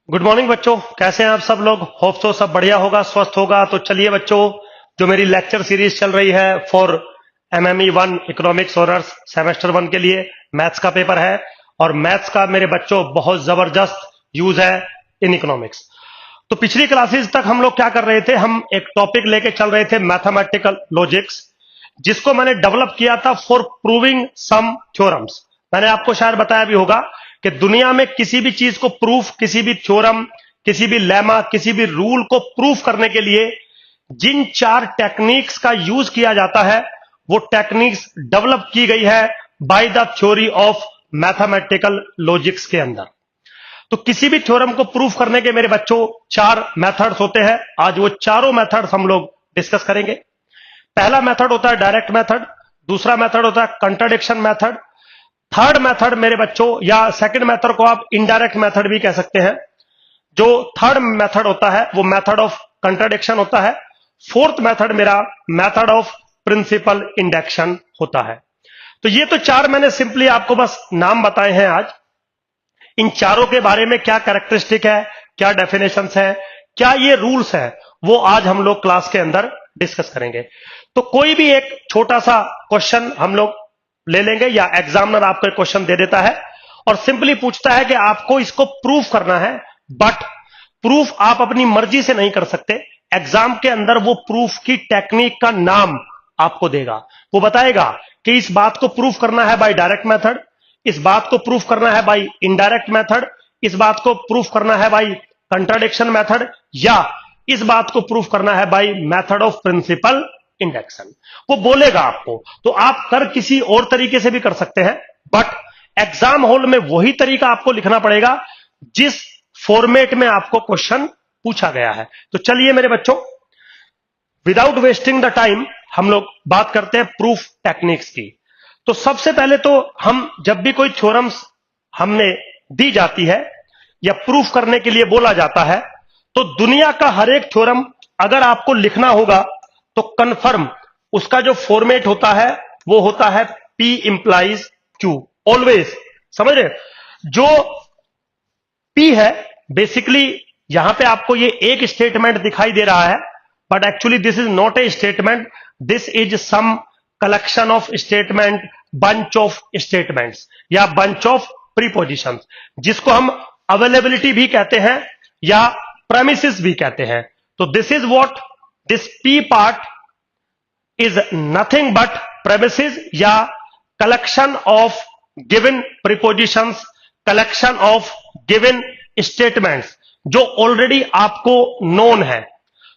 Good morning बच्चों, कैसे हैं आप सब लोग। होप सो सब बढ़िया होगा, स्वस्थ होगा। तो चलिए बच्चों, जो मेरी लेक्चर सीरीज चल रही है for MME 1 economics honours semester 1 के लिए मैथ्स का पेपर है। और मैथ्स का मेरे बच्चों बहुत जबरदस्त यूज है इन इकोनॉमिक्स। तो पिछली क्लासेस तक हम लोग क्या कर रहे थे, हम एक टॉपिक लेके चल रहे थे मैथमेटिकल लॉजिक्स, जिसको मैंने डेवलप किया था फॉर प्रूविंग सम थ्योरम्स। मैंने आपको शायद बताया भी होगा कि दुनिया में किसी भी चीज को प्रूफ, किसी भी थ्योरम, किसी भी लेमा, किसी भी रूल को प्रूफ करने के लिए जिन 4 टेक्निक्स का यूज किया जाता है वो टेक्निक्स डेवलप की गई है by the theory of mathematical logics के अंदर। तो किसी भी थ्योरम को प्रूफ करने के मेरे बच्चों 4 मेथड्स होते हैं। आज वो चारों मेथड्स हम लोग डिस्कस करेंगे। पहला मेथड होता है डायरेक्ट मेथड, दूसरा मेथड होता है कंट्राडिक्शन मेथड, थर्ड मेथड मेरे बच्चों या सेकंड मेथड को आप इनडायरेक्ट मेथड भी कह सकते हैं। जो थर्ड मेथड होता है वो मेथड ऑफ कंट्राडिक्शन होता है। फोर्थ मेथड मेरा मेथड ऑफ प्रिंसिपल इंडक्शन होता है। तो ये तो 4 मैंने सिंपली आपको बस नाम बताए हैं। आज इन चारों के बारे में क्या कैरेक्टरिस्टिक है, क्या डेफिनेशंस है, क्या ये रूल्स है, वो आज हम लोग क्लास के अंदर डिस्कस करेंगे। तो कोई भी एक छोटा सा क्वेश्चन हम लोग ले लेंगे या एग्जामिनर आपको एक क्वेश्चन दे देता है और सिंपली पूछता है कि आपको इसको प्रूफ करना है, बट प्रूफ आप अपनी मर्जी से नहीं कर सकते। एग्जाम के अंदर वो प्रूफ की टेक्निक का नाम आपको देगा। वो बताएगा कि इस बात को प्रूफ करना है बाय डायरेक्ट मेथड, इस बात को प्रूफ करना है बाय इनडायरेक्ट मेथड, इस बात को प्रूफ करना है बाय कंट्राडिक्शन मेथड, या इस बात को प्रूफ करना है by method of principle induction. वो बोलेगा आपको। तो आप कर किसी और तरीके से भी कर सकते हैं, बट एग्जाम हॉल में वही तरीका आपको लिखना पड़ेगा जिस फॉर्मेट में आपको क्वेश्चन पूछा गया है। तो चलिए मेरे बच्चों, विदाउट वेस्टिंग द टाइम हम लोग बात करते हैं प्रूफ टेक्निक्स की। तो सबसे पहले तो हम जब भी कोई थ्योरम्स हमने दी जाती है या प्रूफ करने के लिए बोला जाता है, तो दुनिया का हर एक थ्योरम अगर आपको लिखना होगा तो कंफर्म उसका जो फॉर्मेट होता है वो होता है P इंप्लाइज Q। ऑलवेज समझ रहे, जो P है बेसिकली यहां पे आपको ये एक स्टेटमेंट दिखाई दे रहा है, but actually this is not a statement, this is some collection of statement, bunch of statements या बंच ऑफ प्रीपोजिशंस, जिसको हम अवेलेबिलिटी भी कहते हैं या प्रेमिसेस भी कहते हैं। तो this is what this P part is nothing but premises या collection of given prepositions, collection of given statements जो ऑलरेडी आपको नोन है।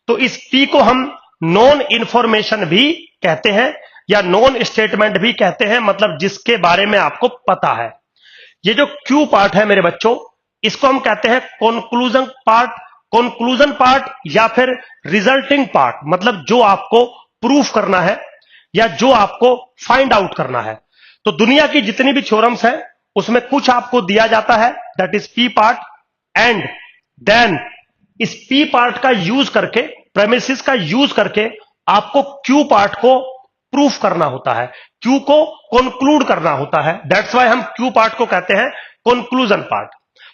तो इस P को हम नॉन इंफॉर्मेशन भी कहते हैं या नॉन स्टेटमेंट भी कहते हैं, मतलब जिसके बारे में आपको पता है। ये जो Q पार्ट है मेरे बच्चों, इसको हम कहते हैं कंक्लूजन पार्ट, कंक्लूजन पार्ट या फिर रिजल्टिंग पार्ट, मतलब जो आपको प्रूफ करना है या जो आपको फाइंड आउट करना है। तो दुनिया की जितनी भी थ्योरम्स हैं उसमें कुछ आपको दिया जाता है, that is P part, and then इस P पार्ट का यूज करके, प्रेमिसेस का यूज करके आपको Q पार्ट को प्रूफ करना होता है, Q को कंक्लूड करना होता है। दैट्स वाई हम Q पार्ट को कहते हैं कंक्लूजन पार्ट।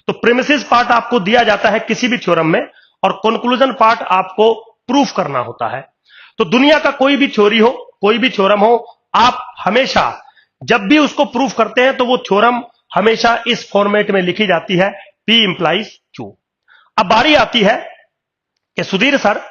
तो प्रेमिसेस पार्ट आपको दिया जाता है किसी भी थ्योरम में और कंक्लूजन पार्ट आपको प्रूफ करना होता है। तो दुनिया का कोई भी थ्योरी हो, कोई भी थ्योरम हो, आप हमेशा जब भी उसको प्रूफ करते हैं तो वो थ्योरम हमेशा इस फॉर्मेट में लिखी जाती है, P इंप्लाइज Q। अब बारी आती है कि सुधीर सर,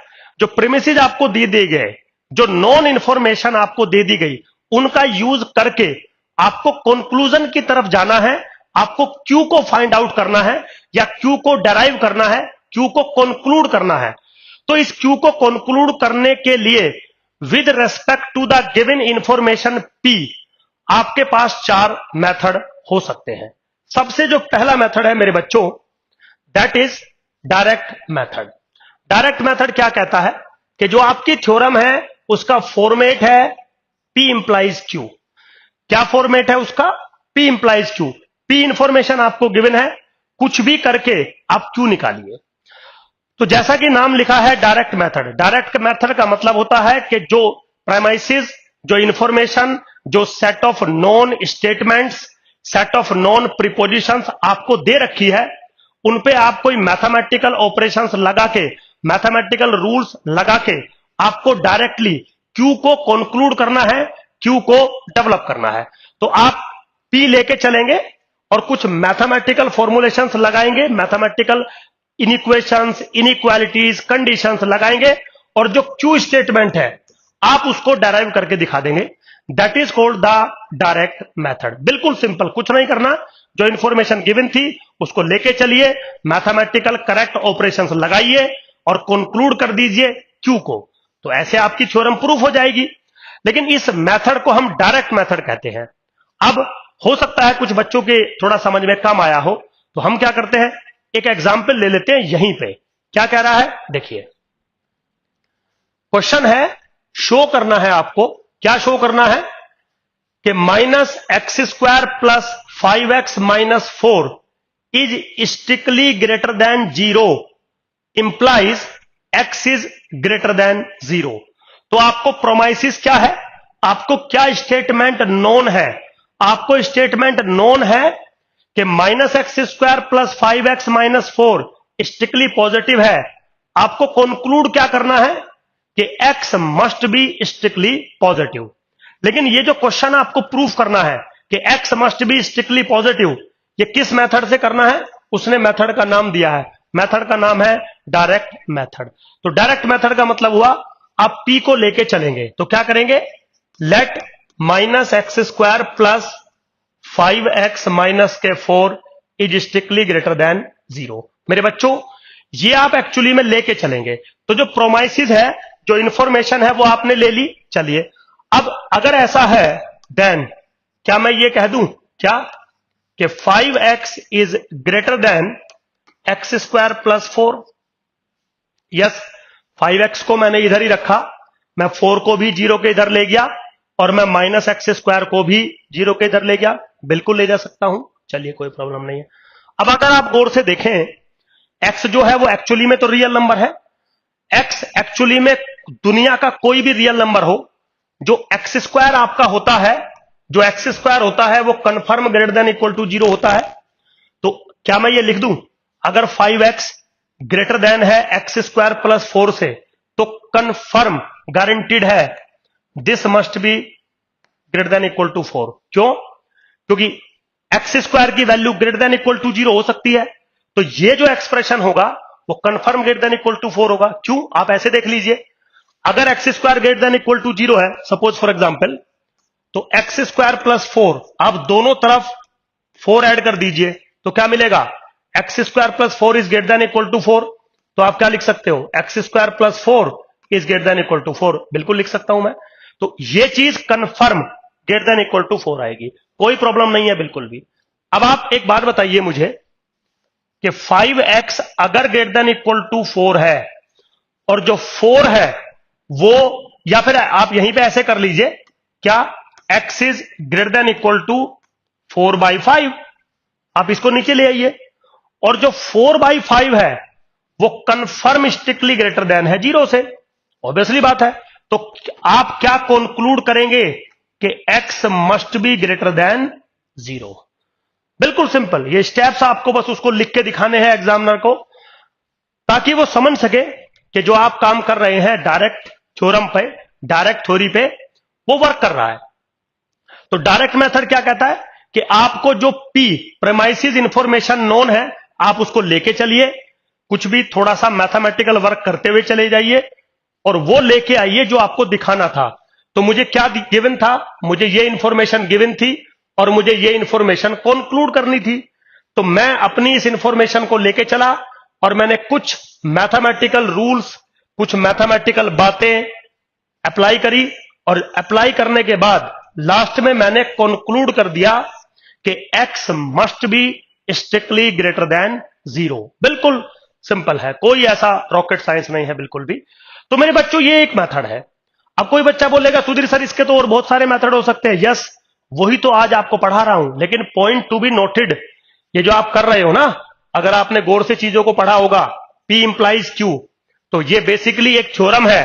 जो प्रीमिसेस आपको दे दिए गए, जो नॉन इंफॉर्मेशन आपको दे दी गई, उनका यूज करके आपको कंक्लूजन की तरफ जाना है, आपको Q को फाइंड आउट करना है या Q को डेराइव करना है, Q को कंक्लूड करना है। तो इस Q को कंक्लूड करने के लिए with respect to the given information P आपके पास 4 मेथड हो सकते हैं। सबसे जो पहला मेथड है मेरे बच्चों, that is direct method. Direct method क्या कहता है कि जो आपकी थ्योरम है उसका फॉर्मेट है P इंप्लाइज Q। क्या फॉर्मेट है उसका? P implies Q। P information आपको गिवन है, कुछ भी करके आप Q निकालिए। तो जैसा कि नाम लिखा है डायरेक्ट मेथड, डायरेक्ट मेथड का मतलब होता है कि जो प्रेमिसेस, जो इंफॉर्मेशन, जो set of non statements, set of non prepositions आपको दे रखी है, उन पे आप कोई मैथमेटिकल ऑपरेशंस लगा के, मैथमेटिकल रूल्स लगा के आपको डायरेक्टली क्यू को कंक्लूड करना है, क्यू को डेवलप करना है। तो आप पी लेके चलेंगे और कुछ मैथमेटिकल फॉर्मुलेशंस लगाएंगे, मैथमेटिकल इनइक्वेशंस, इनइक्वालिटीज, कंडीशंस लगाएंगे और जो क्यू स्टेटमेंट है आप उसको डेराइव करके दिखा देंगे। That is called the direct method. बिल्कुल सिंपल, कुछ नहीं करना, जो इंफॉर्मेशन गिवन थी उसको लेके चलिए, मैथमेटिकल करेक्ट ऑपरेशंस लगाइए और कंक्लूड कर दीजिए क्यू को। तो ऐसे आपकी थ्योरम प्रूफ हो जाएगी। लेकिन इस मेथड को हम डायरेक्ट मेथड कहते हैं। अब हो सकता है कुछ बच्चों के थोड़ा समझ में कम आया हो, तो हम क्या करते हैं, एक एग्जाम्पल ले लेते हैं। यहीं पे क्या कह रहा है देखिए, क्वेश्चन है, शो करना है आपको, क्या शो करना है कि -x² plus 5x minus 4 is strictly greater then 0 implies x is greater then 0। तो आपको प्रोमाइसिस क्या है, आपको क्या स्टेटमेंट नोन है, आपको स्टेटमेंट नोन है कि -x² plus 5x minus 4 strictly positive है। आपको कंक्लूड क्या करना है कि x must be strictly positive. लेकिन ये जो क्वेश्चन आपको प्रूफ करना है कि x must be strictly positive, ये किस मेथड से करना है, उसने मेथड का नाम दिया है, मेथड का नाम है डायरेक्ट मेथड। तो डायरेक्ट मेथड का मतलब हुआ आप p को लेके चलेंगे, तो क्या करेंगे, late -x² plus 5x minus के 4 इज स्ट्रिक्टली ग्रेटर देन 0। मेरे बच्चों ये आप एक्चुअली में लेके चलेंगे। तो जो प्रोमाइसिस है, जो इंफॉर्मेशन है वो आपने ले ली। चलिए अब अगर ऐसा है देन क्या मैं ये कह दूं क्या कि 5x is greater then x² plus 4। Yes, 5x को मैंने इधर ही रखा, मैं 4 को भी 0 के इधर ले गया और मैं -x² को भी 0 के इधर ले गया, बिल्कुल ले जा सकता हूं। चलिए कोई प्रॉब्लम नहीं है। अब अगर आप गौर से देखें, x जो है वो एक्चुअली में तो रियल नंबर है। x एक्चुअली में दुनिया का कोई भी रियल नंबर हो, जो x² आपका होता है, जो x² होता है वो confirm greater than equal to 0 होता है। तो क्या मैं ये लिख दूं, अगर 5x ग्रेटर देन है x² प्लस 4 से, तो कंफर्म गारंटीड है this must be greater than equal to 4। क्यों? क्योंकि x² की value greater than equal to 0 हो सकती है। तो ये जो एक्सप्रेशन होगा वो confirm greater than equal to 4 होगा। क्यों? आप ऐसे देख लीजिए, अगर x² greater than equal to 0 है, सपोज फॉर एग्जांपल, तो x² प्लस 4 आप दोनों तरफ 4 ऐड कर दीजिए, तो क्या मिलेगा, x² plus 4 is greater than equal to 4। तो आप क्या लिख सकते हो, x² plus 4 is greater than equal to 4, बिल्कुल लिख सकता हूं मैं। तो ये चीज confirm greater than equal to 4 आएगी, कोई प्रॉब्लम नहीं है बिल्कुल भी। अब आप एक बात बताइए मुझे कि 5x अगर ग्रेटर देन इक्वल टू 4 है और जो 4 है वो, या फिर आप यहीं पे ऐसे कर लीजिए, क्या x is greater than equal to 4/5, आप इसको नीचे ले आइए, और जो 4/5 है वो कंफर्म स्ट्रिक्टली ग्रेटर देन है 0 से, ऑब्वियसली बात है। तो आप क्या कंक्लूड करेंगे कि x must be greater then 0। बिल्कुल सिंपल, ये स्टेप्स आपको बस उसको लिख के दिखाने हैं एग्जामिनर को, ताकि वो समझ सके कि जो आप काम कर रहे हैं डायरेक्ट थ्योरम पे, डायरेक्ट थ्योरी पे, वो वर्क कर रहा है। तो डायरेक्ट मेथड क्या कहता है कि आपको जो P प्रेमाइसिस इंफॉर्मेशन नोन है, आप उसको लेके चलिए, कुछ भी थोड़ा सा मैथमेटिकल वर्क करते हुए चले जाइए और वो लेके आइए जो आपको दिखाना था। तो मुझे क्या गिवन था, मुझे ये इंफॉर्मेशन गिवन थी और मुझे ये इंफॉर्मेशन कंक्लूड करनी थी। तो मैं अपनी इस इंफॉर्मेशन को लेके चला और मैंने कुछ मैथमेटिकल रूल्स, कुछ मैथमेटिकल बातें अप्लाई करी, और अप्लाई करने के बाद लास्ट में मैंने कंक्लूड कर दिया कि x must be strictly greater then 0। बिल्कुल सिंपल है, कोई ऐसा रॉकेट साइंस नहीं है बिल्कुल भी। तो मेरे बच्चों ये एक मेथड है। अब कोई बच्चा बोलेगा सुधीर सर इसके तो और बहुत सारे मेथड हो सकते हैं। यस, वही तो आज आपको पढ़ा रहा हूं, लेकिन पॉइंट टू बी नोटेड, ये जो आप कर रहे हो ना, अगर आपने गौर से चीजों को पढ़ा होगा, P इंप्लाइज Q, तो ये बेसिकली एक थ्योरम है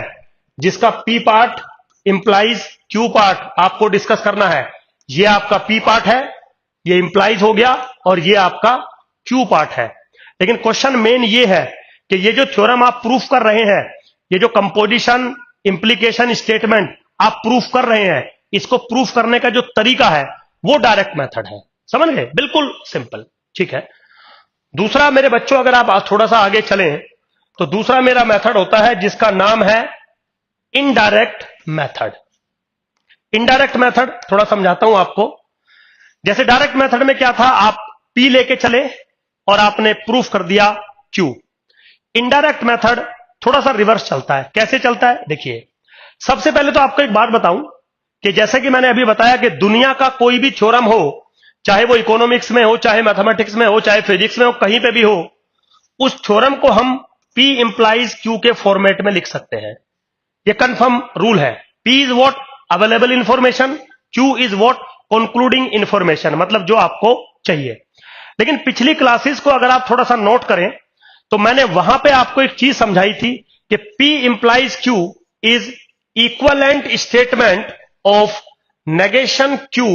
जिसका P part implies Q part आपको डिस्कस करना है। ये आपका P पार्ट है, ये इंप्लाइज हो गया, और ये आपका Q पार्ट है। लेकिन क्वेश्चन मेन ये है कि ये जो थ्योरम आप प्रूफ कर रहे हैं, ये जो कंपोजिशन इंप्लीकेशन स्टेटमेंट आप प्रूफ कर रहे हैं, इसको प्रूफ करने का जो तरीका है वो डायरेक्ट मेथड है। समझ गए? बिल्कुल सिंपल। ठीक है। दूसरा मेरे बच्चों, अगर आप थोड़ा सा आगे चलें तो दूसरा मेरा मेथड होता है जिसका नाम है इनडायरेक्ट मेथड। इनडायरेक्ट मेथड थोड़ा समझाता हूं आपको। जैसे डायरेक्ट मेथड में क्या था, आप P लेके चले और आपने प्रूफ कर दिया Q। इनडायरेक्ट मेथड थोड़ा सा रिवर्स चलता है। कैसे चलता है देखिए। सबसे पहले तो आपको एक बात बताऊं कि जैसे कि मैंने अभी बताया कि दुनिया का कोई भी थ्योरम हो, चाहे वो इकोनॉमिक्स में हो, चाहे मैथमेटिक्स में हो, चाहे फिजिक्स में हो, कहीं पे भी हो, उस थ्योरम को हम P इंप्लाइज Q के फॉर्मेट में लिख सकते हैं। ये कंफर्म रूल है। P is what available information, Q is what concluding information, मतलब जो आपको चाहिए। लेकिन पिछली क्लासेस को अगर आप थोड़ा सा नोट करें तो मैंने वहां पे आपको एक चीज समझाई थी कि P implies Q is equivalent statement of negation Q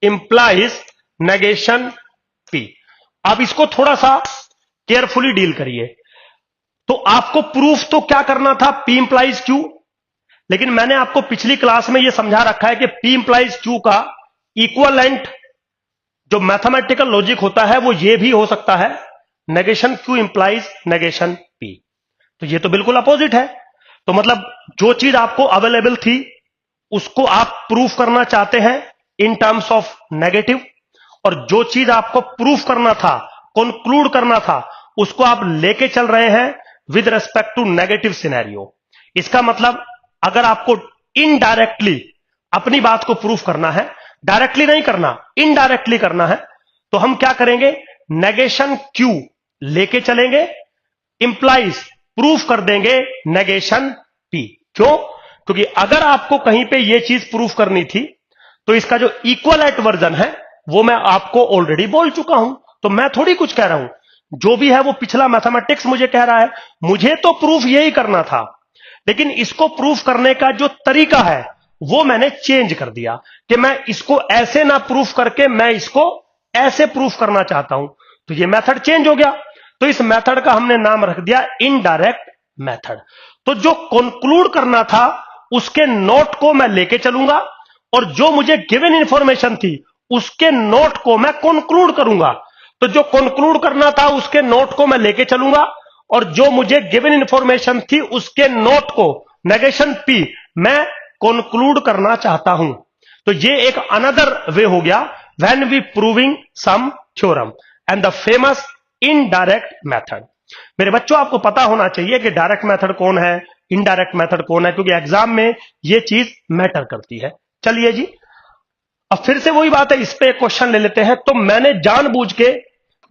implies negation P। आप इसको थोड़ा सा केयरफुली डील करिए। तो आपको प्रूफ तो क्या करना था, P इंप्लाइज Q, लेकिन मैंने आपको पिछली क्लास में यह समझा रखा है कि P इंप्लाइज Q का इक्वलेंट जो मैथमेटिकल लॉजिक होता है वो ये भी हो सकता है, negation Q implies negation P। तो ये तो बिल्कुल अपोजिट है। तो मतलब जो चीज आपको अवेलेबल थी उसको आप प्रूफ करना चाहते हैं इन टर्म्स ऑफ नेगेटिव, और जो चीज आपको प्रूफ करना था, कंक्लूड करना था, उसको आप लेके चल रहे हैं with respect to negative scenario. इसका मतलब अगर आपको इनडायरेक्टली अपनी बात को प्रूफ करना है, डायरेक्टली नहीं करना, इनडायरेक्टली करना है, तो हम क्या करेंगे, नेगेशन Q लेके चलेंगे, इंप्लाइज प्रूफ कर देंगे नेगेशन P। क्यों? क्योंकि अगर आपको कहीं पे ये चीज प्रूफ करनी थी तो इसका जो इक्वलेंट वर्जन है वो मैं आपको ऑलरेडी बोल चुका हूं। तो मैं थोड़ी कुछ कह रहा हूं, जो भी है वो पिछला मैथमेटिक्स मुझे कह रहा है। मुझे तो प्रूफ यही करना था, लेकिन इसको प्रूफ करने का जो तरीका है वो मैंने चेंज कर दिया कि मैं इसको ऐसे ना प्रूफ करके मैं इसको ऐसे प्रूफ करना चाहता हूं। तो ये मेथड चेंज हो गया। तो इस मेथड का हमने नाम रख दिया इनडायरेक्ट मेथड। तो जो कंक्लूड करना था उसके नोट को मैं लेके चलूंगा, और जो मुझे गिवन इंफॉर्मेशन थी उसके नोट को मैं कंक्लूड करूंगा। तो जो कंक्लूड करना था उसके नोट को मैं लेके चलूंगा, और जो मुझे गिवन इंफॉर्मेशन थी उसके नोट को नेगेशन P मैं कंक्लूड करना चाहता हूं। तो ये एक अनदर वे हो गया when we proving some theorem and the famous indirect method. मेरे बच्चों, आपको पता होना चाहिए कि डायरेक्ट मेथड कौन है, इनडायरेक्ट मेथड कौन है, क्योंकि एग्जाम में ये चीज मैटर करती है। चलिए जी, अब फिर से वही बात है, इस पे क्वेश्चन ले लेते हैं। तो मैंने जानबूझ के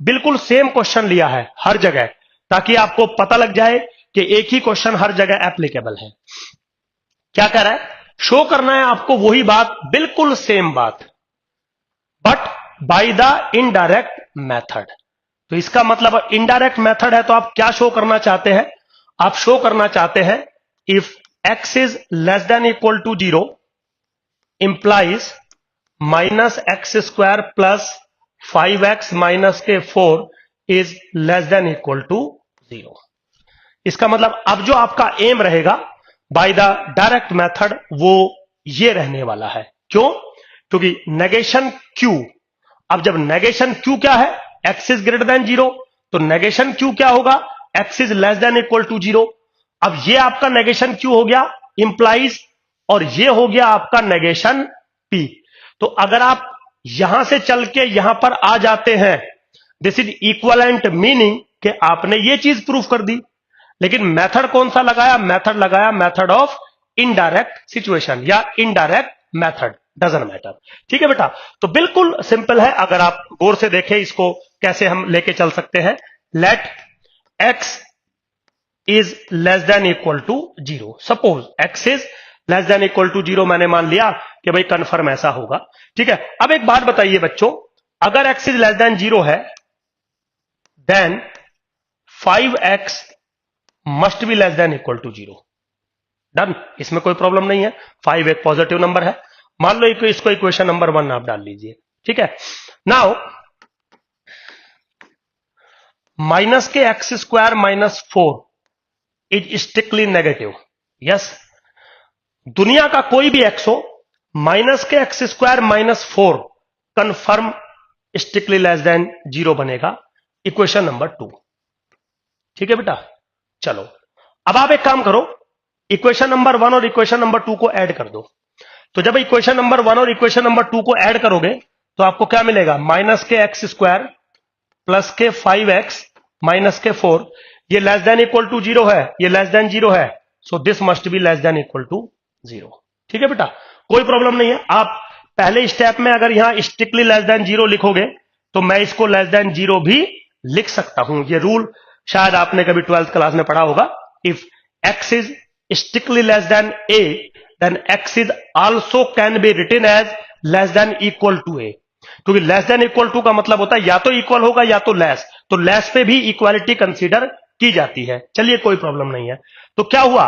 बिल्कुल सेम क्वेश्चन लिया है हर जगह, ताकि आपको पता लग जाए कि एक ही क्वेश्चन हर जगह एप्लीकेबल है। क्या कह रहा है, शो करना है आपको वही बात, बिल्कुल सेम बात, but by the indirect method. तो इसका मतलब इनडायरेक्ट मेथड है तो आप क्या शो करना चाहते हैं, आप शो करना चाहते हैं if x is less than equal to 0 implies minus x square plus 5x minus के 4 is less than equal to 0। इसका मतलब अब जो आपका एम रहेगा बाय द डायरेक्ट मेथड वो ये रहने वाला है। क्यों? क्योंकि नेगेशन Q, अब जब नेगेशन Q क्या है, x इज ग्रेटर देन 0, तो नेगेशन Q क्या होगा, x is less than equal to 0। अब ये आपका नेगेशन Q हो गया इंप्लाइज, और ये हो गया आपका नेगेशन P। तो अगर आप यहां से चल के यहां पर आ जाते हैं, दिस इज इक्वलेंट, मीनिंग कि आपने ये चीज प्रूफ कर दी। लेकिन मेथड कौन सा लगाया, मेथड लगाया मेथड ऑफ इनडायरेक्ट सिचुएशन या इनडायरेक्ट मेथड, डजंट मैटर। ठीक है बेटा, तो बिल्कुल सिंपल है। अगर आप गौर से देखें इसको कैसे हम लेके चल सकते हैं, let x is less than equal to 0। Suppose x is less than equal to 0, मैंने मान लिया कि भाई कंफर्म ऐसा होगा। ठीक है, अब एक बात बताइए बच्चों, अगर x इज लेस देन 0 है then 5x must be less than equal to 0। Done, इसमें कोई प्रॉब्लम नहीं है। 5 एक पॉजिटिव नंबर है, मान लो इसको इक्वेशन नंबर 1 आप डाल लीजिए। ठीक है, नाउ माइनस के x square minus 4 is strictly negative. Yes, दुनिया का कोई भी एक्स हो, माइनस के x square minus 4 confirm strictly less than 0 बनेगा। Equation number 2। ठीक है बेटा, चलो अब आप एक काम करो, इक्वेशन नंबर 1 और इक्वेशन नंबर 2 को ऐड कर दो। तो जब इक्वेशन नंबर 1 और इक्वेशन नंबर 2 को ऐड करोगे तो आपको क्या मिलेगा, माइनस के एक्स स्क्वायर प्लस के 5x माइनस के 4, ये लेस देन इक्वल टू 0 है, ये लेस देन 0 है, so this must be less than equal to 0। ठीक है बेटा, कोई प्रॉब्लम नहीं है। आप पहले स्टेप में अगर यहां स्ट्रिक्टली लेस देन 0 लिखोगे तो मैं इसको लेस देन 0 भी लिख सकता हूं। ये रूल शायद आपने कभी 12th क्लास में पढ़ा होगा। If x is strictly less then a then x is also can be written as less than equal to a, क्योंकि लेस देन इक्वल टू का मतलब होता है या तो इक्वल होगा या तो लेस, तो लेस पे भी इक्वालिटी कंसीडर की जाती है। चलिए कोई प्रॉब्लम नहीं है। तो क्या हुआ,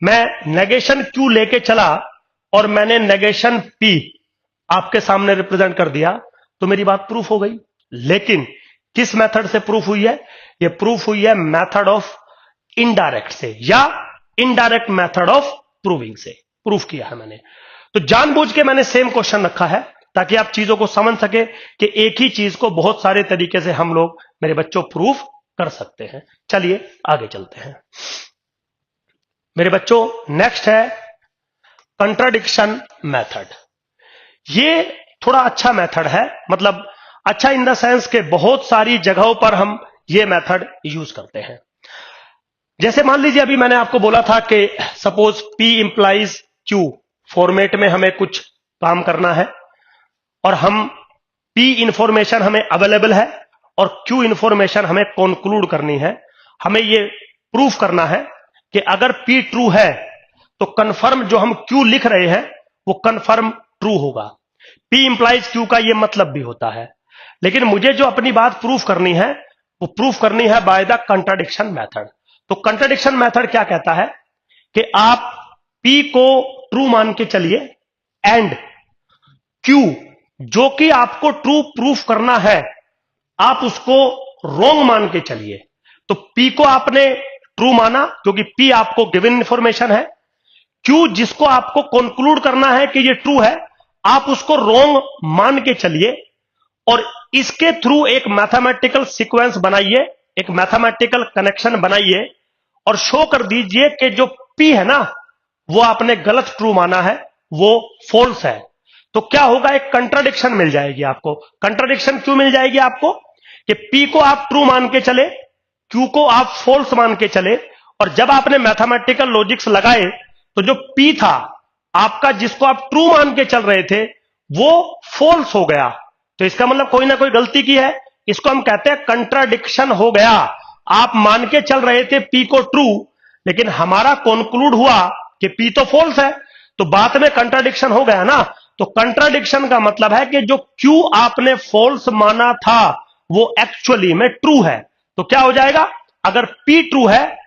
मैं नेगेशन q लेके चला और मैंने नेगेशन p आपके सामने रिप्रेजेंट कर दिया, तो मेरी बात प्रूफ हो गई। लेकिन किस मेथड से प्रूफ हुई है, ये प्रूफ हुई है मेथड ऑफ इनडायरेक्ट से या इनडायरेक्ट मेथड ऑफ प्रूविंग से प्रूफ किया है मैंने। तो जानबूझ के मैंने सेम क्वेश्चन रखा है ताकि आप चीजों को समझ सके कि एक ही चीज को बहुत सारे तरीके से हम लोग मेरे बच्चों प्रूफ कर सकते हैं। चलिए आगे चलते हैं मेरे बच्चों। नेक्स्ट है कंट्राडिक्शन मेथड। ये थोड़ा अच्छा मेथड है, मतलब अच्छा इन द सेंस के बहुत सारी जगहों पर हम ये मेथड यूज करते हैं। जैसे मान लीजिए अभी मैंने आपको बोला था कि suppose P implies Q format में हमें कुछ काम करना है और हम P इंफॉर्मेशन हमें अवेलेबल है और Q इंफॉर्मेशन हमें कंक्लूड करनी है। हमें ये प्रूफ करना है कि अगर P ट्रू है तो कंफर्म जो हम Q लिख रहे हैं वो कंफर्म ट्रू होगा। P इंप्लाइज Q का ये मतलब भी होता है, लेकिन मुझे जो अपनी बात प्रूफ करनी है वो प्रूफ करनी है बाय द कंट्राडिक्शन मेथड। तो कंट्राडिक्शन मेथड क्या कहता है कि आप P को ट्रू मान के चलिए एंड Q जो कि आपको ट्रू प्रूफ करना है आप उसको रॉन्ग मान के चलिए। तो P को आपने ट्रू माना क्योंकि P आपको गिवन इंफॉर्मेशन है, Q जिसको आपको कंक्लूड करना है कि ये ट्रू है आप उसको रॉन्ग मान के चलिए और इसके थ्रू एक मैथमेटिकल सीक्वेंस बनाइए, एक मैथमेटिकल कनेक्शन बनाइए और शो कर दीजिए कि जो P है ना वो आपने गलत ट्रू माना है, वो फॉल्स है। तो क्या होगा, एक कंट्राडिक्शन मिल जाएगी आपको। कंट्राडिक्शन क्यों मिल जाएगी आपको कि P को आप ट्रू मान के चले, Q को आप फॉल्स मान के चले, और जब आपने मैथमेटिकल लॉजिक्स लगाए तो जो P था आपका जिसको आप ट्रू मान के चल रहे थे वो फॉल्स हो गया। तो इसका मतलब कोई ना कोई गलती की है, इसको हम कहते हैं कंट्राडिक्शन हो गया। आप मान के चल रहे थे P को ट्रू, लेकिन हमारा कंक्लूड हुआ कि P तो फॉल्स है, तो बात में कंट्राडिक्शन हो गया ना। तो कंट्राडिक्शन का मतलब है कि जो Q आपने फॉल्स माना था वो एक्चुअली में ट्रू है। तो क्या हो जाएगा, अगर P ट्रू है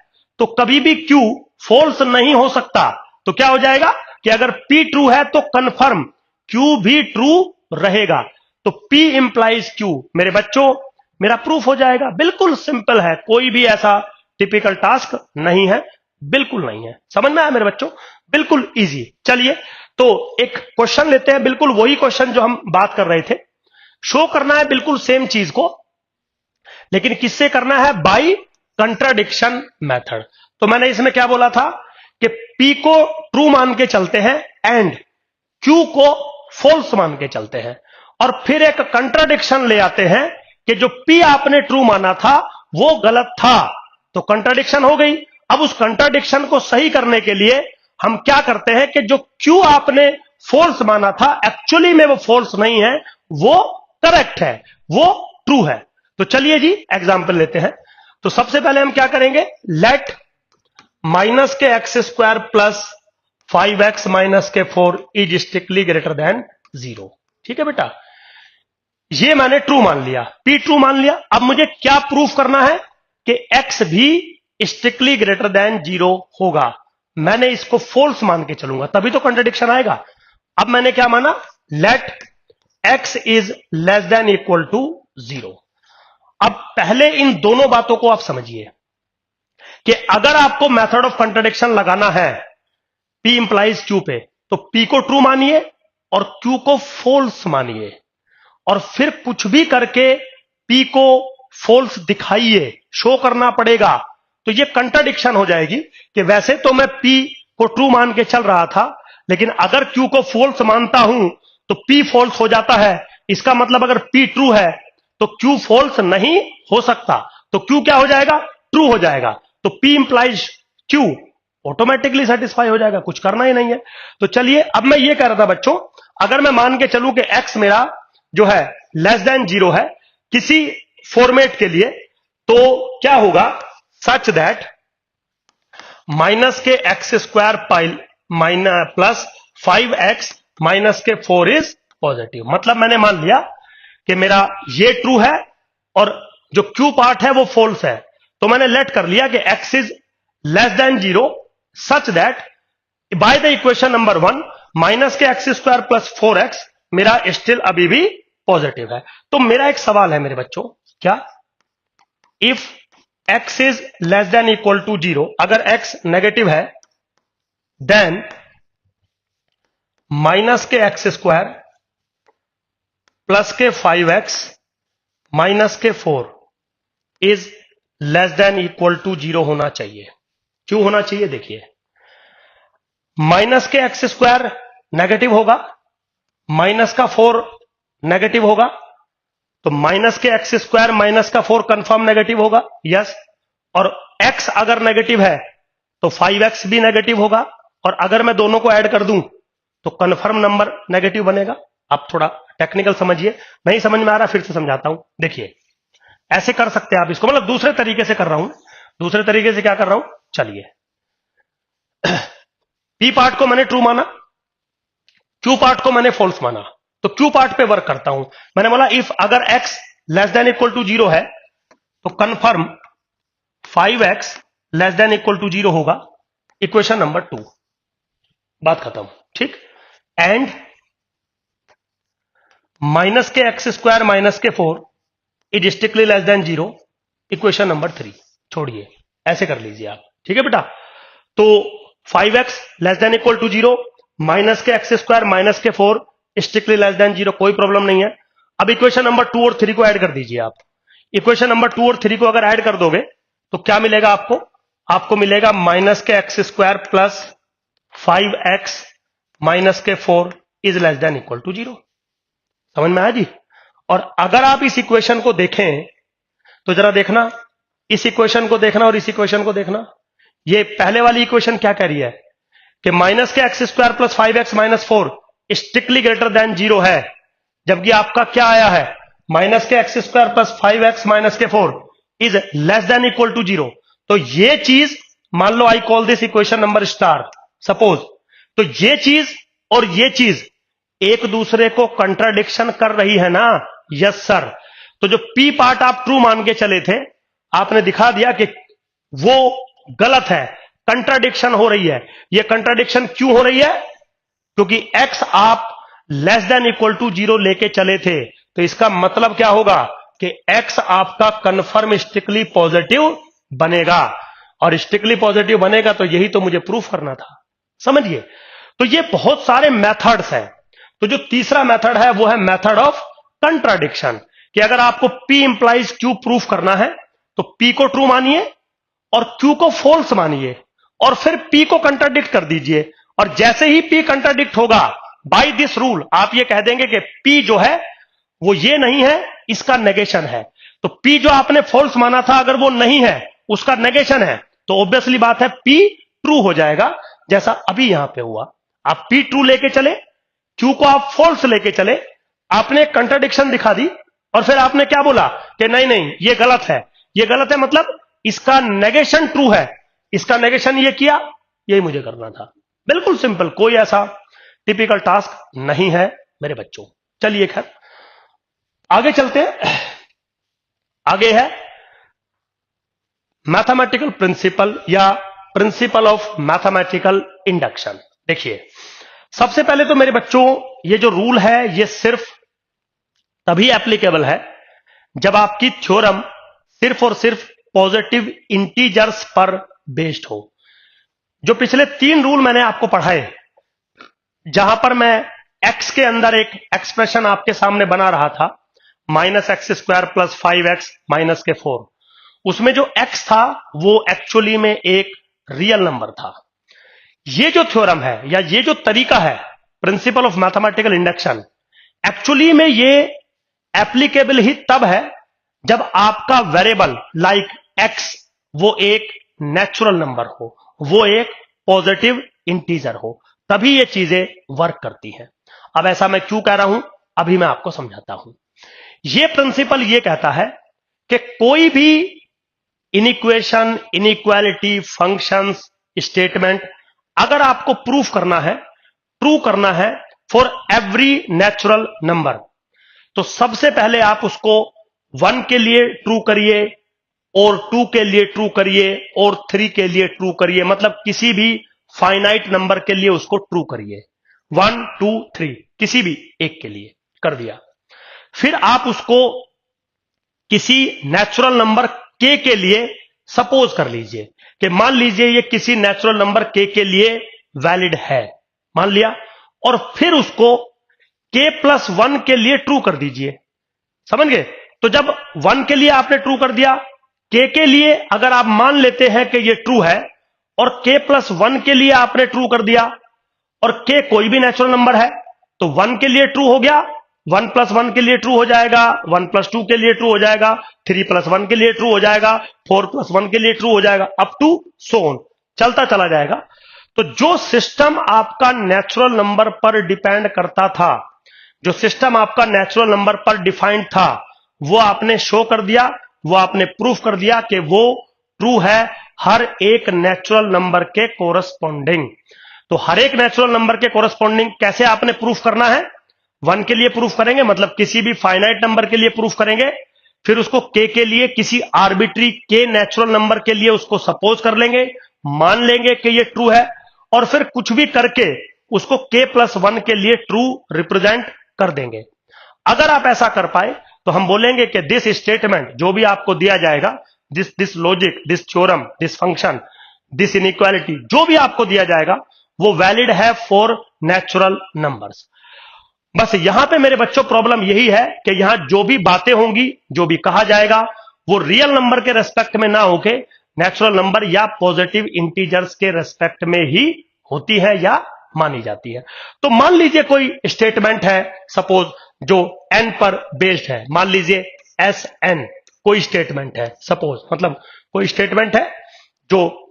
तो कभी भी Q फॉल्स नहीं हो सकता। तो क्या हो जाएगा कि अगर P ट्रू है तो कंफर्म Q भी ट्रू रहेगा। तो P इंप्लाइज Q मेरे बच्चों मेरा प्रूफ हो जाएगा। बिल्कुल सिंपल है, कोई भी ऐसा टिपिकल टास्क नहीं है, बिल्कुल नहीं है। समझ में आया मेरे बच्चों, बिल्कुल इजी। चलिए तो एक क्वेश्चन लेते हैं, बिल्कुल वही क्वेश्चन जो हम बात कर रहे थे। शो करना है बिल्कुल सेम चीज को, लेकिन किससे करना है, बाय कंट्राडिक्शन मेथड। तो मैंने इसमें क्या बोला था कि P को ट्रू मान के चलते हैं एंड Q को फॉल्स मान के चलते हैं, और फिर एक कंट्राडिक्शन ले आते हैं कि जो P आपने ट्रू माना था वो गलत था। तो कंट्राडिक्शन हो गई। अब उस कंट्राडिक्शन को सही करने के लिए हम क्या करते हैं कि जो Q आपने फॉल्स माना था एक्चुअली में वो फॉल्स नहीं है, वो करेक्ट है, वो ट्रू है। तो चलिए जी एग्जांपल लेते हैं। तो सबसे पहले हम क्या करेंगे, लेट माइनस के x square plus 5x minus के 4 इज स्ट्रिक्टली ग्रेटर देन 0। ठीक है बेटा, ये मैंने ट्रू मान लिया, P ट्रू मान लिया। अब मुझे क्या प्रूफ करना है कि x भी स्ट्रिक्टली ग्रेटर देन 0 होगा। मैंने इसको फॉल्स मान के चलूंगा तभी तो कंट्राडिक्शन आएगा। अब मैंने क्या माना, let x is less than equal to 0। अब पहले इन दोनों बातों को आप समझिए कि अगर आपको मेथड ऑफ कंट्राडिक्शन लगाना है P इंप्लाइज Q पे, तो P को ट्रू मानिए और Q को फॉल्स मानिए, और फिर कुछ भी करके P को फॉल्स दिखाइए, शो करना पड़ेगा। तो ये कंट्राडिक्शन हो जाएगी कि वैसे तो मैं P को ट्रू मान के चल रहा था, लेकिन अगर Q को फॉल्स मानता हूं तो P फॉल्स हो जाता है। इसका मतलब अगर P ट्रू है तो Q फॉल्स नहीं हो सकता, तो Q क्या हो जाएगा? ट्रू हो जाएगा। तो P implies Q automatically satisfy हो जाएगा, कुछ करना ही नहीं है। तो चलिए, अब मैं ये कह रहा था बच्चों, अगर मैं मान के चलूं कि x मेरा जो है लेस देन 0 है किसी फॉर्मेट के लिए, तो क्या होगा? सच दैट माइनस के x square pile minus plus 5x minus के 4 इज पॉजिटिव। मतलब मैंने मान लिया कि मेरा ये ट्रू है और जो Q पार्ट है वो फॉल्स है, तो मैंने लेट कर लिया कि x is less than 0 such that by the equation number 1 minus के एक्स स्क्वायर प्लस 4x मेरा स्टिल अभी भी पॉजिटिव है। तो मेरा एक सवाल है मेरे बच्चों, क्या if x is less than equal to 0, अगर x नेगेटिव है, देन माइनस के एक्स स्क्वायर प्लस के 5x माइनस के 4 is less than equal to 0 होना चाहिए। क्यों होना चाहिए? देखिए, माइनस के एक्स स्क्वायर नेगेटिव होगा, माइनस का 4 नेगेटिव होगा, तो माइनस के एक्स स्क्वायर माइनस का 4 कंफर्म नेगेटिव होगा, यस। और x अगर नेगेटिव है तो 5x भी नेगेटिव होगा, और अगर मैं दोनों को ऐड कर दूं तो कंफर्म नंबर नेगेटिव बनेगा। आप थोड़ा टेक्निकल समझिए, नहीं समझ में आ रहा फिर से समझाता हूं। देखिए, ऐसे कर सकते हैं आप इसको, मतलब दूसरे तरीके से कर रहा हूं। दूसरे तरीके से क्या कर रहा हूं? चलिए, P पार्ट को मैंने ट्रू माना, Q पार्ट को मैंने फॉल्स माना, तो Q पार्ट पे वर्क करता हूं। मैंने बोला इफ अगर x less than equal to 0 है तो confirm 5x less than equal to 0 होगा, इक्वेशन नंबर 2, बात खत्म, ठीक। एंड माइनस के एक्स स्क्वायर माइनस के 4 is strictly less than 0, equation number 3। छोड़िए, ऐसे कर लीजिए आप, ठीक है बेटा। तो 5x less than equal to 0, minus के एक्स स्क्वायर माइनस के 4 स्ट्रिक्टली लेस देन 0, कोई प्रॉब्लम नहीं है। अब इक्वेशन नंबर 2 और 3 को ऐड कर दीजिए आप। इक्वेशन नंबर 2 और 3 को अगर ऐड कर दोगे तो क्या मिलेगा आपको? आपको मिलेगा माइनस के x square plus 5x minus के 4 is less than equal to 0। समझ में आया जी? और अगर आप इस इक्वेशन को देखें तो जरा देखना, इस इक्वेशन को देखना और इस इक्वेशन को देखना। ये पहले वाली इक्वेशन क्या कह रही है कि माइनस के x square plus 5x minus 4 strictly greater then 0 है, जबकि आपका क्या आया है? माइनस के x square plus 5x minus के 4 is less than equal to 0। तो ये चीज, मान लो I call this equation number star, suppose, तो ये चीज और ये चीज एक दूसरे को कंट्राडिक्शन कर रही है ना? Yes sir. तो जो P पार्ट आप ट्रू मान के चले थे, आपने दिखा दिया कि वो गलत है, कंट्राडिक्शन हो रही है। ये कंट्राडिक्शन क्यों हो रही है? क्योंकि x आप लेस देन इक्वल टू 0 लेके चले थे, तो इसका मतलब क्या होगा कि x आपका कंफर्म स्ट्रिक्टली पॉजिटिव बनेगा, और स्ट्रिक्टली पॉजिटिव बनेगा तो यही तो मुझे प्रूफ करना था। समझिए, तो ये बहुत सारे मेथड्स हैं। तो जो तीसरा मेथड है वो है मेथड ऑफ कंट्राडिक्शन, कि अगर आपको P इंप्लाइज Q प्रूफ करना है तो P को ट्रू मानिए और Q को फॉल्स मानिए, और फिर P को कंट्राडिक्ट कर दीजिए। और जैसे ही P कंट्राडिक्ट होगा, बाय दिस रूल आप ये कह देंगे कि P जो है वो ये नहीं है, इसका नेगेशन है। तो P जो आपने फॉल्स माना था, अगर वो नहीं है, उसका नेगेशन है, तो ऑब्वियसली बात है P ट्रू हो जाएगा, जैसा अभी यहां पे हुआ। आप P ट्रू लेके चले, Q को आप फॉल्स लेके चले, आपने कंट्राडिक्शन दिखा दी, और फिर आपने क्या बोला कि नहीं नहीं ये गलत है, ये गलत है, मतलब इसका नेगेशन ट्रू है, इसका नेगेशन ये किया, यही मुझे करना था। बिल्कुल सिंपल, कोई ऐसा टिपिकल टास्क नहीं है मेरे बच्चों। चलिए खैर आगे चलते हैं। आगे है मैथमेटिकल प्रिंसिपल या प्रिंसिपल ऑफ मैथमेटिकल इंडक्शन। देखिए, सबसे पहले तो मेरे बच्चों ये जो रूल है ये सिर्फ तभी एप्लीकेबल है जब आपकी थ्योरम सिर्फ और सिर्फ पॉजिटिव इंटीजर्स पर बेस्ड हो। जो पिछले 3 रूल मैंने आपको पढ़ाए, जहां पर मैं x के अंदर एक एक्सप्रेशन आपके सामने बना रहा था, -x² + 5x - 4, उसमें जो x था वो एक्चुअली में एक रियल नंबर था। ये जो थ्योरम है या ये जो तरीका है, principle of mathematical induction, actually में ये एप्लीकेबल ही तब है जब आपका वेरिएबल लाइक x वो एक नेचुरल नंबर हो, वो एक पॉजिटिव इंटीजर हो, तभी ये चीजें वर्क करती हैं। अब ऐसा मैं क्यों कह रहा हूं, अभी मैं आपको समझाता हूं। ये प्रिंसिपल ये कहता है कि कोई भी इनइक्वेशन, इनइक्वालिटी, फंक्शंस, स्टेटमेंट अगर आपको प्रूफ करना है, ट्रू करना है फॉर एवरी नेचुरल नंबर, तो सबसे पहले आप उसको 1 के लिए ट्रू करिए और 2 के लिए ट्रू करिए और 3 के लिए ट्रू करिए, मतलब किसी भी फाइनाइट नंबर के लिए उसको ट्रू करिए। 1, 2, 3 किसी भी एक के लिए कर दिया। फिर आप उसको किसी नेचुरल नंबर k के लिए सपोज कर लीजिए कि मान लीजिए ये किसी नेचुरल नंबर k के लिए वैलिड है, मान लिया, और फिर उसको k+1 के लिए ट्रू कर दीजिए। समझ गए? तो जब 1 के लिए आपने ट्रू कर दिया, k के लिए अगर आप मान लेते हैं कि ये ट्रू है, और k+1 के लिए आपने ट्रू कर दिया, और k कोई भी नेचुरल नंबर है, तो 1 के लिए ट्रू हो गया, 1+1 के लिए ट्रू हो जाएगा, 1+2 के लिए ट्रू हो जाएगा, 3+1 के लिए ट्रू हो जाएगा, 4+1 के लिए ट्रू हो जाएगा, अप टू सो ऑन, चलता चला जाएगा। तो जो सिस्टम आपका नेचुरल नंबर पर डिपेंड करता था, जो सिस्टम आपका नेचुरल नंबर पर डिफाइंड था, वो आपने शो कर दिया, वो आपने प्रूफ कर दिया कि वो ट्रू है हर एक नेचुरल नंबर के कोरस्पॉन्डिंग। तो हर एक नेचुरल नंबर के कोरस्पॉन्डिंग कैसे आपने प्रूफ करना है? 1 के लिए प्रूफ करेंगे, मतलब किसी भी फाइनाइट नंबर के लिए प्रूफ करेंगे, फिर उसको k के लिए किसी आर्बिट्री k नेचुरल नंबर के लिए उसको सपोज कर लेंगे, मान लेंगे कि ये ट्रू है, और फिर कुछ भी करके उसको k+1 के लिए ट्रू रिप्रेजेंट कर देंगे। अगर आप ऐसा कर पाए तो हम बोलेंगे कि दिस स्टेटमेंट जो भी आपको दिया जाएगा, this logic, this theorem, this function, this inequality, जो भी आपको दिया जाएगा वो वैलिड है फॉर नेचुरल नंबर्स। बस यहां पे मेरे बच्चों प्रॉब्लम यही है कि यहां जो भी बातें होंगी, जो भी कहा जाएगा, वो रियल नंबर के रेस्पेक्ट में ना होके नेचुरल नंबर या पॉजिटिव इंटीजर्स के रेस्पेक्ट में ही होती है या मानी जाती है। तो मान लीजिए कोई स्टेटमेंट है, सपोज जो n पर बेस्ड है, मान लीजिए Sn कोई स्टेटमेंट है, सपोज, मतलब कोई स्टेटमेंट है जो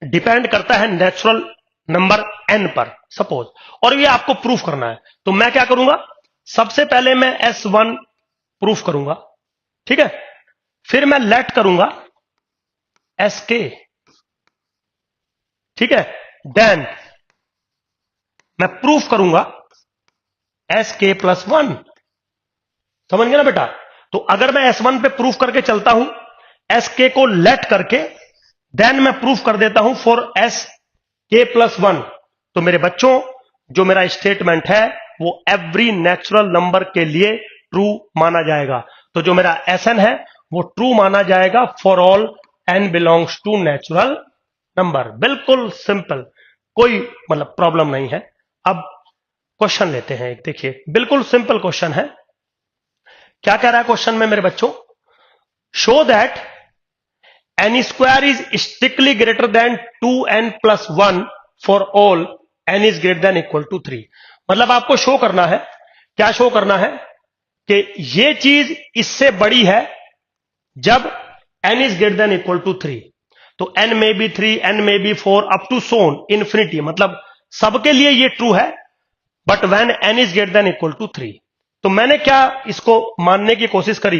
डिपेंड करता है नेचुरल नंबर n पर, सपोज, और ये आपको प्रूफ करना है। तो मैं क्या करूंगा, सबसे पहले मैं S1 प्रूफ करूंगा, ठीक है, फिर मैं लेट करूंगा Sk, ठीक है, देन मैं प्रूफ करूंगा Sk+1। समझ गए ना बेटा? तो अगर मैं S1 पे प्रूफ करके चलता हूं, Sk को लेट करके, देन मैं प्रूफ कर देता हूं फॉर Sk+1, तो मेरे बच्चों जो मेरा स्टेटमेंट है वो एवरी नेचुरल नंबर के लिए ट्रू माना जाएगा। तो जो मेरा Sn है वो ट्रू माना जाएगा for all n belongs to natural number. बिल्कुल सिंपल, कोई मतलब प्रॉब्लम नहीं है। अब क्वेश्चन लेते हैं एक, देखिए बिल्कुल सिंपल क्वेश्चन है। क्या कह रहा है क्वेश्चन में मेरे बच्चों? Show that n² is strictly greater than 2n+1 for all n is greater than equal to 3। मतलब आपको शो करना है, क्या शो करना है कि ये चीज इससे बड़ी है जब n is greater than equal to 3। तो n में भी 3, n में भी 4, अप टू सोन इंफिनिटी, मतलब सबके लिए ये ट्रू है, but when n is greater than equal to 3। तो मैंने क्या इसको मानने की कोशिश करी,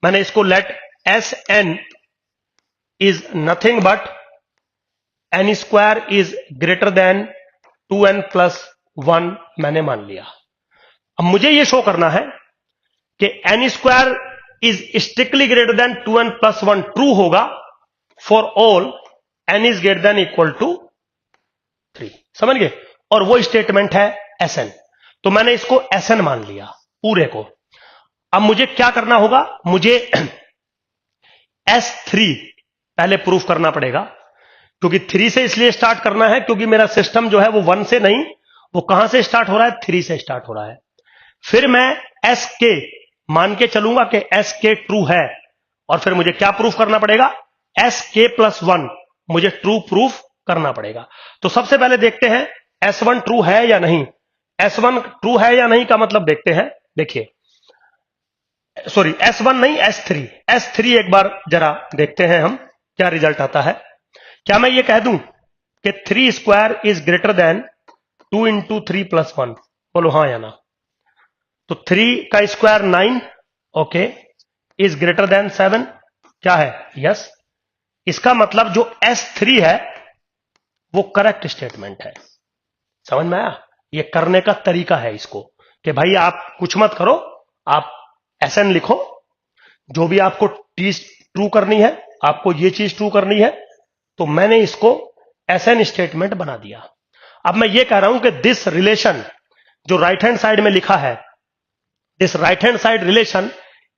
मैंने इसको let Sn is nothing but n² is greater than 2n+1 मैंने मान लिया। अब मुझे यह शो करना है कि n² is strictly greater than 2n+1 true होगा for all n is greater than equal to 3। समझ गए? और वो स्टेटमेंट है Sn। तो मैंने इसको Sn मान लिया पूरे को। अब मुझे क्या करना होगा, मुझे S3 पहले प्रूफ करना पड़ेगा, क्योंकि 3 से इसलिए स्टार्ट करना है क्योंकि मेरा सिस्टम जो है वो 1 से नहीं, वो कहां से स्टार्ट हो रहा है, 3 से स्टार्ट हो रहा है। फिर मैं SK मान के चलूंगा कि SK ट्रू है, और फिर मुझे क्या प्रूफ करना पड़ेगा, SK+1 मुझे ट्रू प्रूफ करना पड़ेगा। तो सबसे पहले देखते हैं S1 ट्रू है या नहीं। S1 ट्रू है या नहीं का मतलब देखते हैं। देखिए, सॉरी S1 नहीं, S3 एक बार जरा देखते हैं हम क्या रिजल्ट आता है। क्या मैं ये कह दूं कि 3 square is greater than 2 into 3 plus 1, बोलो हाँ या ना। तो 3 का square 9, okay, is greater then 7, क्या है, यस। इसका मतलब जो S3 है वो करेक्ट स्टेटमेंट है। समझ में आया? ये करने का तरीका है इसको, कि भाई आप कुछ मत करो, आप SN लिखो, जो भी आपको चीज ट्रू करनी है, आपको ये चीज ट्रू करनी है, तो मैंने इसको SN स्टेटमेंट बना दिया। अब मैं ये कह रहा हूं कि दिस रिलेशन जो राइट हैंड साइड में लिखा है, this right hand side relation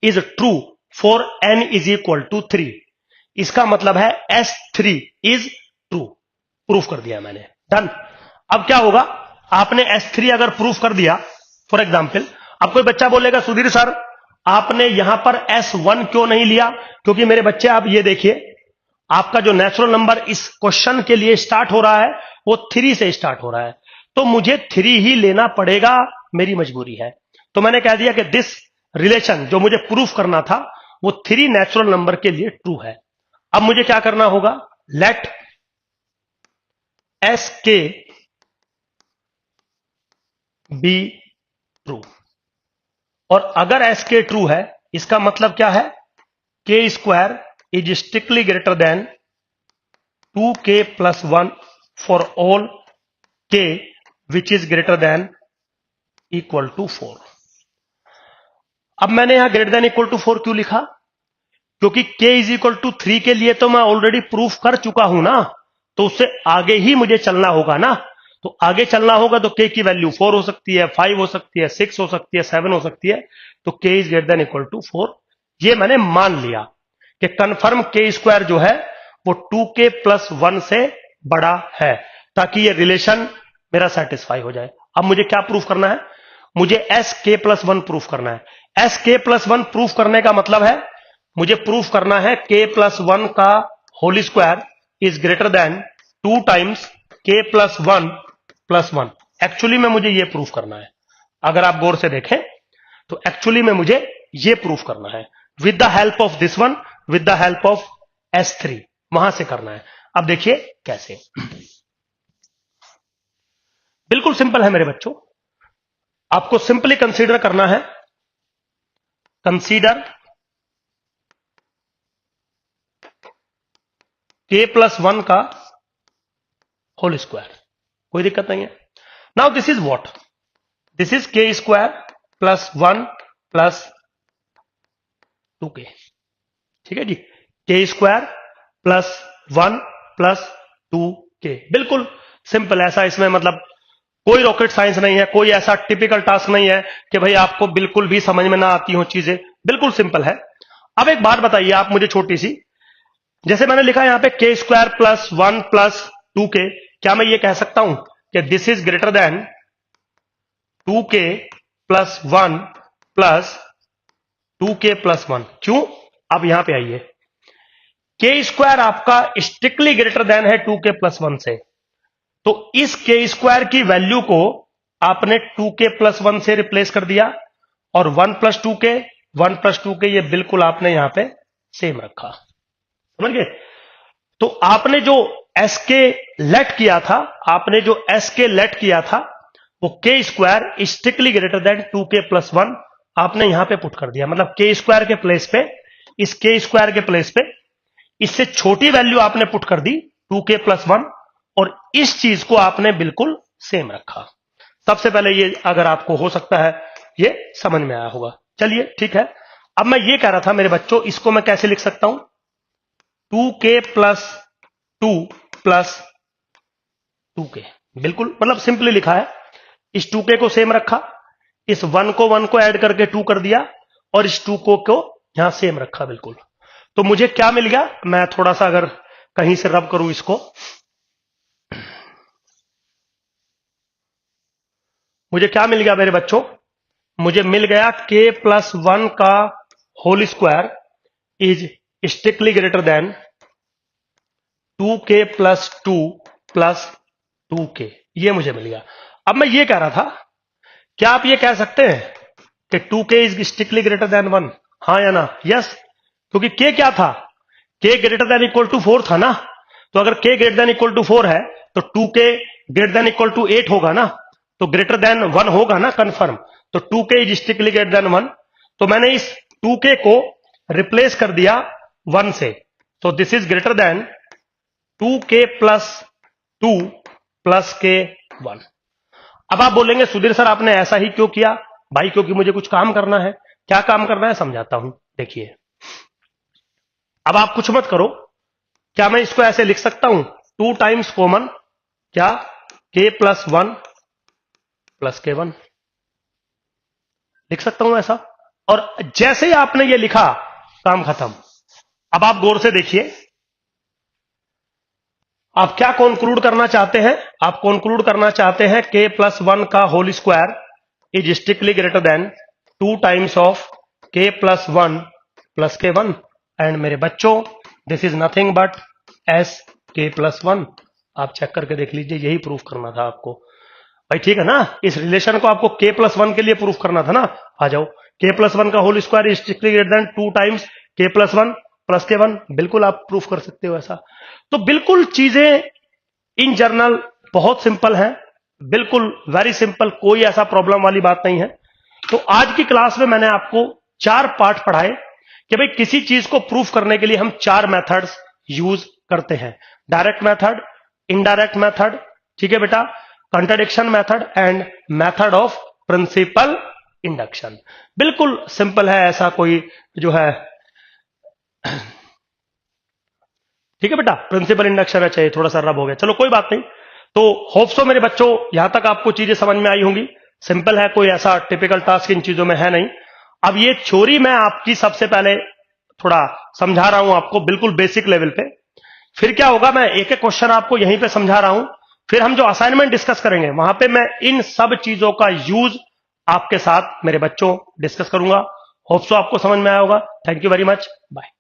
is true for N is equal to 3। इसका मतलब है S3 इज ट्रू। प्रूफ कर दिया मैंने, डन। अब क्या होगा, आपने S3 अगर प्रूफ कर दिया, फॉर एग्जाम्पल, अब कोई बच्चा बोलेगा सुधीर सर आपने यहां पर S1 क्यों नहीं लिया? क्योंकि मेरे बच्चे आप ये देखिए, आपका जो नेचुरल नंबर इस क्वेश्चन के लिए स्टार्ट हो रहा है वो 3 से स्टार्ट हो रहा है, तो मुझे 3 ही लेना पड़ेगा, मेरी मजबूरी है। तो मैंने कह दिया कि दिस रिलेशन जो मुझे प्रूफ करना था वो 3 नेचुरल नंबर के लिए ट्रू है। अब मुझे क्या करना होगा, लेट SK बी ट्रू। और अगर SK ट्रू है, इसका मतलब क्या है, K square is strictly greater than 2K plus 1 for all K which is greater than equal to 4। अब मैंने यहां ग्रेटर देन इक्वल टू 4 क्यों लिखा, क्योंकि K इज इक्वल टू 3 के लिए तो मैं ऑलरेडी प्रूफ कर चुका हूं ना, तो उससे आगे ही मुझे चलना होगा ना। तो आगे चलना होगा तो K की वैल्यू 4 हो सकती है, 5 हो सकती है, 6 हो सकती है, 7 हो सकती है, तो K is greater than equal to 4। ये मैंने मान लिया कि कंफर्म K स्क्वायर जो है वो 2K प्लस 1 से बड़ा है, ताकि ये रिलेशन मेरा सेटिस्फाई हो जाए। अब मुझे क्या प्रूफ करना है, मुझे SK+1 प्रूफ करना है। SK+1 प्रूफ करने का मतलब है मुझे प्रूफ करना है K+1 का whole square is greater than 2 times K+1 plus 1। Actually में मुझे ये प्रूफ करना है, अगर आप गौर से देखें तो एक्चुअली में मुझे ये प्रूफ करना है with the help of this one, with the help of S3, वहां से करना है। अब देखिए कैसे, बिल्कुल सिंपल है मेरे बच्चों। आपको सिंपली कंसीडर करना है, कंसीडर K+1 का होल स्क्वायर, कोई दिक्कत नहीं है। Now this is what, this is K square plus 1 plus 2K, ठीक है जी। K square plus 1 plus 2K, बिल्कुल सिंपल। ऐसा इसमें मतलब कोई रॉकेट साइंस नहीं है, कोई ऐसा टिपिकल टास्क नहीं है कि भाई आपको बिल्कुल भी समझ में ना आती हो चीजें, बिल्कुल सिंपल है। अब एक बात बताइए आप मुझे छोटी सी, जैसे मैंने लिखा यहां पे K square plus 1 plus 2K, क्या मैं ये कह सकता हूं कि this is greater than 2K plus 1 plus 2K plus 1? क्यों? अब यहां पे आइए, K स्क्वायर आपका स्ट्रिक्टली ग्रेटर देन है 2K प्लस 1 से, तो इस K स्क्वायर की वैल्यू को आपने 2K प्लस 1 से रिप्लेस कर दिया, और 1 प्लस 2K ये बिल्कुल आपने यहां पे सेम रखा, समझ गए? तो आपने जो SK लेट किया था, आपने जो SK लेट किया था वो K square strictly greater than 2K plus 1 आपने यहां पे पुट कर दिया। मतलब K स्क्वायर के प्लेस पे, इस K स्क्वायर के प्लेस पे इससे छोटी वैल्यू आपने पुट कर दी 2K प्लस 1, और इस चीज को आपने बिल्कुल सेम रखा। सबसे पहले ये अगर आपको हो सकता है ये समझ में आया होगा, चलिए ठीक है। अब मैं ये कह रहा था मेरे बच्चों, इसको मैं कैसे लिख सकता हूं, 2K प्लस 2 प्लस 2K, बिल्कुल मतलब सिंपली लिखा है। इस 2K को सेम रखा, इस 1 को ऐड करके 2 कर दिया, और इस 2 को यहां सेम रखा बिल्कुल। तो मुझे क्या मिल गया, मैं थोड़ा सा अगर कहीं से रब करूं इसको, मुझे क्या मिल गया मेरे बच्चों, मुझे मिल गया k+1 का whole square is strictly greater than 2k + 2 + 2k, ये मुझे मिल गया। अब मैं ये कह रहा था, क्या आप ये कह सकते हैं कि 2k is strictly greater then 1, हाँ या ना? यस, क्योंकि k क्या था, k greater than equal to 4 था ना। तो अगर k greater than equal to 4 है तो 2k greater than equal to 8 होगा ना, तो ग्रेटर देन 1 होगा ना कंफर्म। तो 2k is strictly greater then 1, तो मैंने इस 2k को रिप्लेस कर दिया 1 से, तो this is greater than 2k + 2 + k 1। अब आप बोलेंगे सुधीर सर आपने ऐसा ही क्यों किया? भाई क्योंकि मुझे कुछ काम करना है। क्या काम करना है समझाता हूं, देखिए। अब आप कुछ मत करो, क्या मैं इसको ऐसे लिख सकता हूं, 2 टाइम्स कॉमन क्या k + 1 + k1, लिख सकता हूं ऐसा। और जैसे ही आपने ये लिखा, काम खत्म। अब आप गौर से देखिए, आप क्या कंक्लूड करना चाहते हैं? आप कंक्लूड करना चाहते हैं k + 1 का whole square is strictly greater than 2 times of k + 1 + k1। And मेरे बच्चों, this is nothing but s k + 1। आप चेक करके देख लीजिए, यही प्रूफ करना था आपको भाई, ठीक है ना? इस रिलेशन को आपको k + 1 के लिए प्रूफ करना था ना। आ जाओ, k + 1 का whole square is strictly greater than 2 times k + 1 + k1, बिल्कुल आप प्रूफ कर सकते हो ऐसा। तो बिल्कुल चीजें इन जर्नल बहुत सिंपल हैं, बिल्कुल वेरी सिंपल, कोई ऐसा प्रॉब्लम वाली बात नहीं है। तो आज की क्लास में मैंने आपको 4 पार्ट पढ़ाए कि भाई किसी चीज को प्रूफ करने के लिए हम 4 मेथड्स यूज करते हैं, डायरेक्ट मेथड, इनडायरेक्ट मेथड, ठीक है बेटा, contradiction method and method of principle induction. बिल्कुल सिंपल है, ऐसा कोई जो है ठीक है बेटा, प्रिंसिपल इंडक्शन है, चाहिए थोड़ा सा रब हो गया, चलो कोई बात नहीं। तो होप सो मेरे बच्चों यहां तक आपको चीजें समझ में आई होंगी। सिंपल है, कोई ऐसा टिपिकल टास्क इन चीजों में है नहीं। अब ये थ्योरी मैं आपकी सबसे पहले थोड़ा समझा रहा हूं आपको, बिल्कुल बेसिक लेवल पे। फिर क्या होगा, मैं एक एक क्वेश्चन आपको यहीं पे समझा रहा हूं, फिर हम जो असाइनमेंट डिस्कस करेंगे वहां पे मैं इन सब चीजों का यूज आपके साथ मेरे बच्चों डिस्कस करूंगा। होप सो आपको समझ में आया होगा। Thank you very much, bye.